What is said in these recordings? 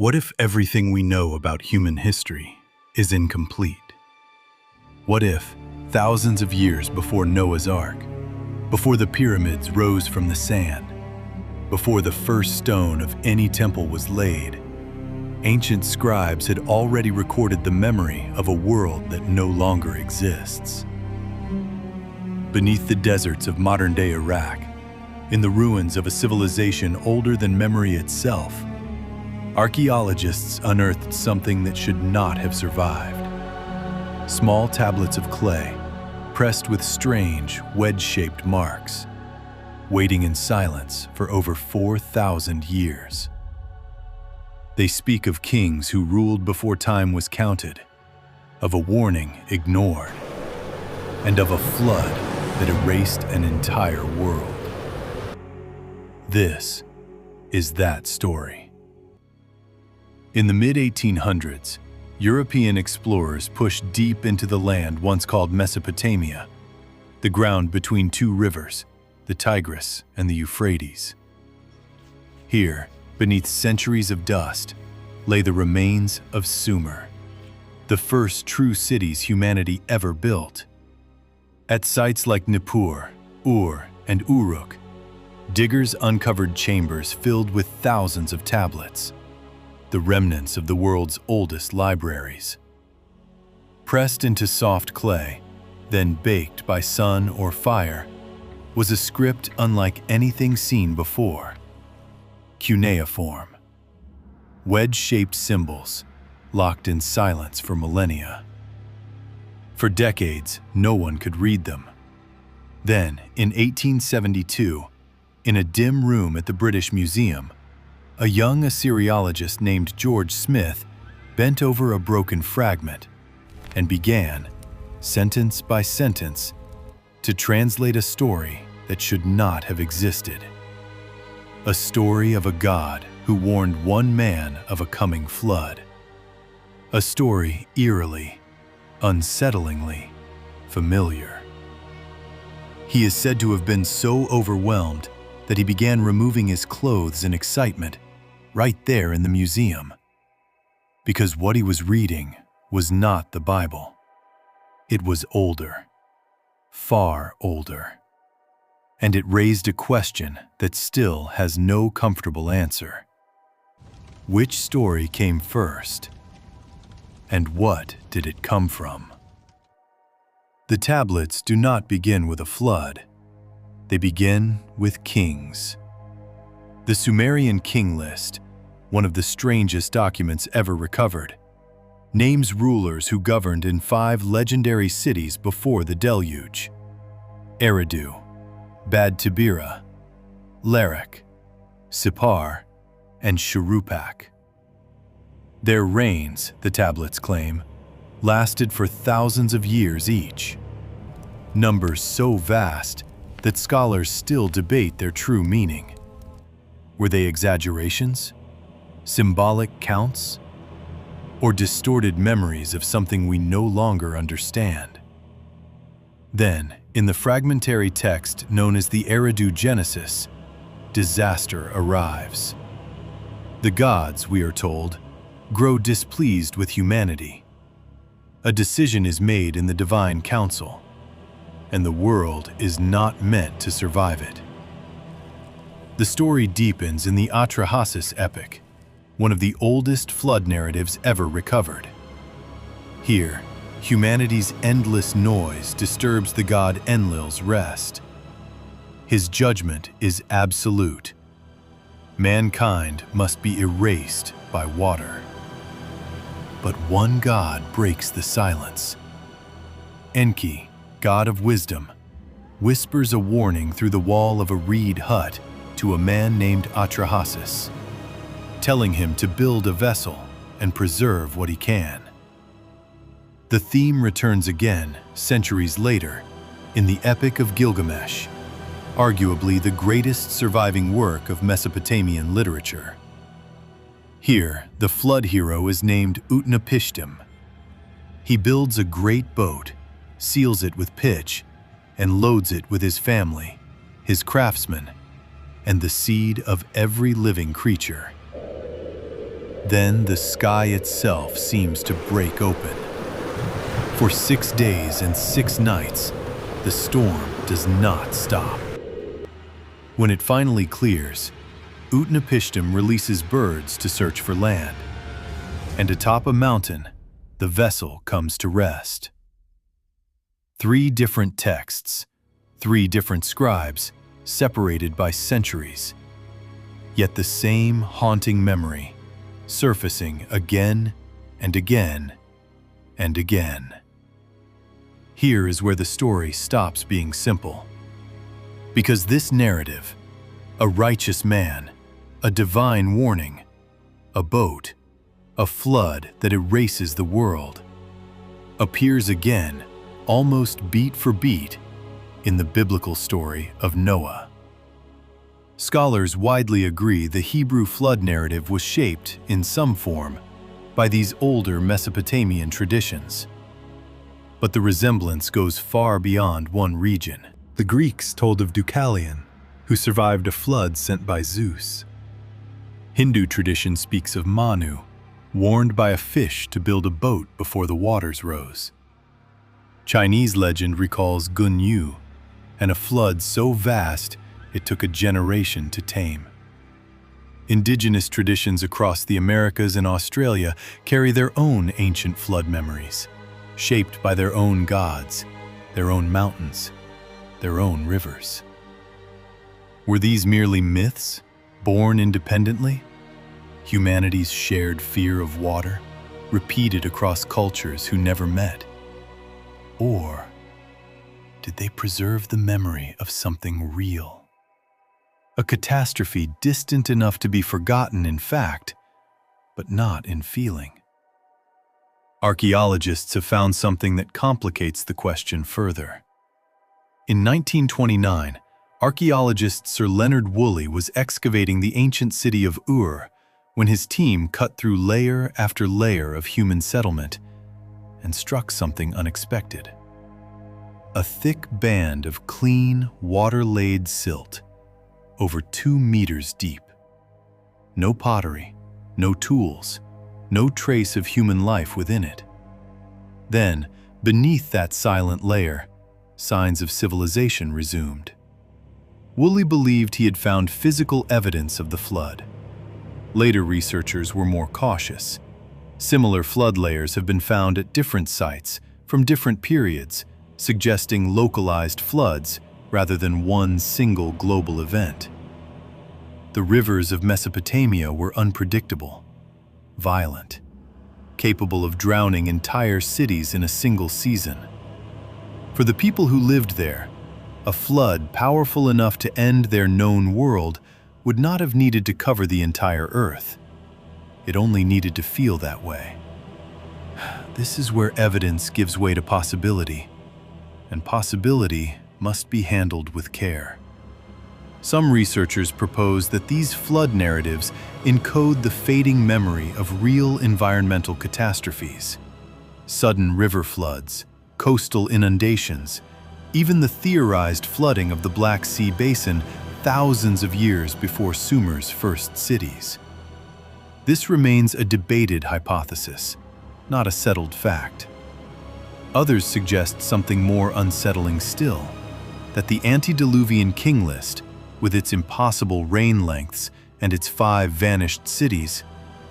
What if everything we know about human history is incomplete? What if, thousands of years before Noah's Ark, before the pyramids rose from the sand, before the first stone of any temple was laid, ancient scribes had already recorded the memory of a world that no longer exists? Beneath the deserts of modern-day Iraq, in the ruins of a civilization older than memory itself, archaeologists unearthed something that should not have survived. Small tablets of clay, pressed with strange, wedge-shaped marks, waiting in silence for over 4,000 years. They speak of kings who ruled before time was counted, of a warning ignored, and of a flood that erased an entire world. This is that story. In the mid-1800s, European explorers pushed deep into the land once called Mesopotamia, the ground between two rivers, the Tigris and the Euphrates. Here, beneath centuries of dust, lay the remains of Sumer, the first true cities humanity ever built. At sites like Nippur, Ur, and Uruk, diggers uncovered chambers filled with thousands of tablets, the remnants of the world's oldest libraries. Pressed into soft clay, then baked by sun or fire, was a script unlike anything seen before. Cuneiform. Wedge-shaped symbols, locked in silence for millennia. For decades, no one could read them. Then, in 1872, in a dim room at the British Museum, a young Assyriologist named George Smith bent over a broken fragment and began, sentence by sentence, to translate a story that should not have existed. A story of a god who warned one man of a coming flood. A story eerily, unsettlingly familiar. He is said to have been so overwhelmed that he began removing his clothes in excitement right there in the museum. Because what he was reading was not the Bible. It was older, far older. And it raised a question that still has no comfortable answer. Which story came first? And what did it come from? The tablets do not begin with a flood. They begin with kings. The Sumerian king list, one of the strangest documents ever recovered, names rulers who governed in 5 legendary cities before the deluge: Eridu, Bad Tibira, Larak, Sippar, and Shuruppak. Their reigns, the tablets claim, lasted for thousands of years each. Numbers so vast that scholars still debate their true meaning. Were they exaggerations, symbolic counts, or distorted memories of something we no longer understand? Then, in the fragmentary text known as the Eridu Genesis, disaster arrives. The gods, we are told, grow displeased with humanity. A decision is made in the divine council, and the world is not meant to survive it. The story deepens in the Atrahasis Epic, one of the oldest flood narratives ever recovered. Here, humanity's endless noise disturbs the god Enlil's rest. His judgment is absolute. Mankind must be erased by water. But one god breaks the silence. Enki, god of wisdom, whispers a warning through the wall of a reed hut to a man named Atrahasis, telling him to build a vessel and preserve what he can. The theme returns again, centuries later, in the Epic of Gilgamesh, arguably the greatest surviving work of Mesopotamian literature. Here, the flood hero is named Utnapishtim. He builds a great boat, seals it with pitch, and loads it with his family, his craftsmen, and the seed of every living creature. Then the sky itself seems to break open. For 6 days and 6 nights, the storm does not stop. When it finally clears, Utnapishtim releases birds to search for land. And atop a mountain, the vessel comes to rest. 3 different texts, 3 different scribes, separated by centuries. Yet the same haunting memory, surfacing again and again and again. Here is where the story stops being simple. Because this narrative, a righteous man, a divine warning, a boat, a flood that erases the world, appears again, almost beat for beat, in the biblical story of Noah. Scholars widely agree the Hebrew flood narrative was shaped, in some form, by these older Mesopotamian traditions. But the resemblance goes far beyond one region. The Greeks told of Deucalion, who survived a flood sent by Zeus. Hindu tradition speaks of Manu, warned by a fish to build a boat before the waters rose. Chinese legend recalls Gun Yu, and a flood so vast it took a generation to tame. Indigenous traditions across the Americas and Australia carry their own ancient flood memories, shaped by their own gods, their own mountains, their own rivers. Were these merely myths, born independently? Humanity's shared fear of water, repeated across cultures who never met? Or did they preserve the memory of something real? A catastrophe distant enough to be forgotten in fact, but not in feeling. Archaeologists have found something that complicates the question further. In 1929, archaeologist Sir Leonard Woolley was excavating the ancient city of Ur when his team cut through layer after layer of human settlement and struck something unexpected. A thick band of clean, water-laid silt, over 2 meters deep. No pottery, no tools, no trace of human life within it. Then, beneath that silent layer, signs of civilization resumed. Woolley believed he had found physical evidence of the flood. Later researchers were more cautious. Similar flood layers have been found at different sites from different periods, suggesting localized floods rather than one single global event. The rivers of Mesopotamia were unpredictable, violent, capable of drowning entire cities in a single season. For the people who lived there, a flood powerful enough to end their known world would not have needed to cover the entire earth. It only needed to feel that way. This is where evidence gives way to possibility, and possibility must be handled with care. Some researchers propose that these flood narratives encode the fading memory of real environmental catastrophes. Sudden river floods, coastal inundations, even the theorized flooding of the Black Sea basin thousands of years before Sumer's first cities. This remains a debated hypothesis, not a settled fact. Others suggest something more unsettling still, that the antediluvian king list, with its impossible reign lengths and its 5 vanished cities,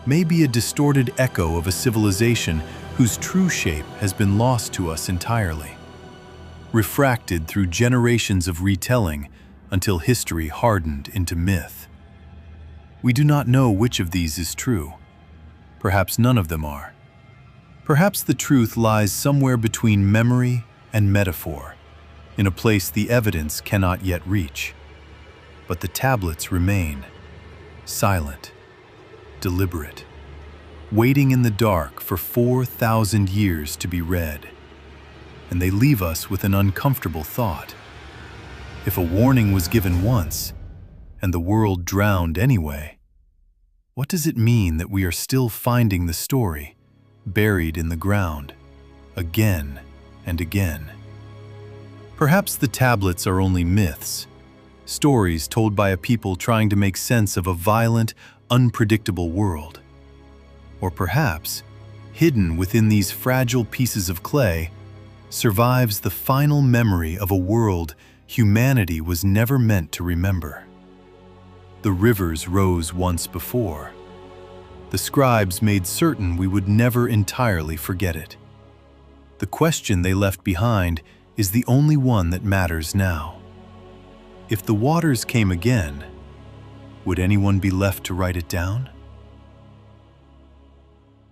may be a distorted echo of a civilization whose true shape has been lost to us entirely, refracted through generations of retelling until history hardened into myth. We do not know which of these is true. Perhaps none of them are. Perhaps the truth lies somewhere between memory and metaphor, in a place the evidence cannot yet reach. But the tablets remain, silent, deliberate, waiting in the dark for 4,000 years to be read. And they leave us with an uncomfortable thought. If a warning was given once, and the world drowned anyway, what does it mean that we are still finding the story, buried in the ground, again and again? Perhaps the tablets are only myths, stories told by a people trying to make sense of a violent, unpredictable world. Or perhaps, hidden within these fragile pieces of clay, survives the final memory of a world humanity was never meant to remember. The rivers rose once before. The scribes made certain we would never entirely forget it. The question they left behind is the only one that matters now. If the waters came again, would anyone be left to write it down?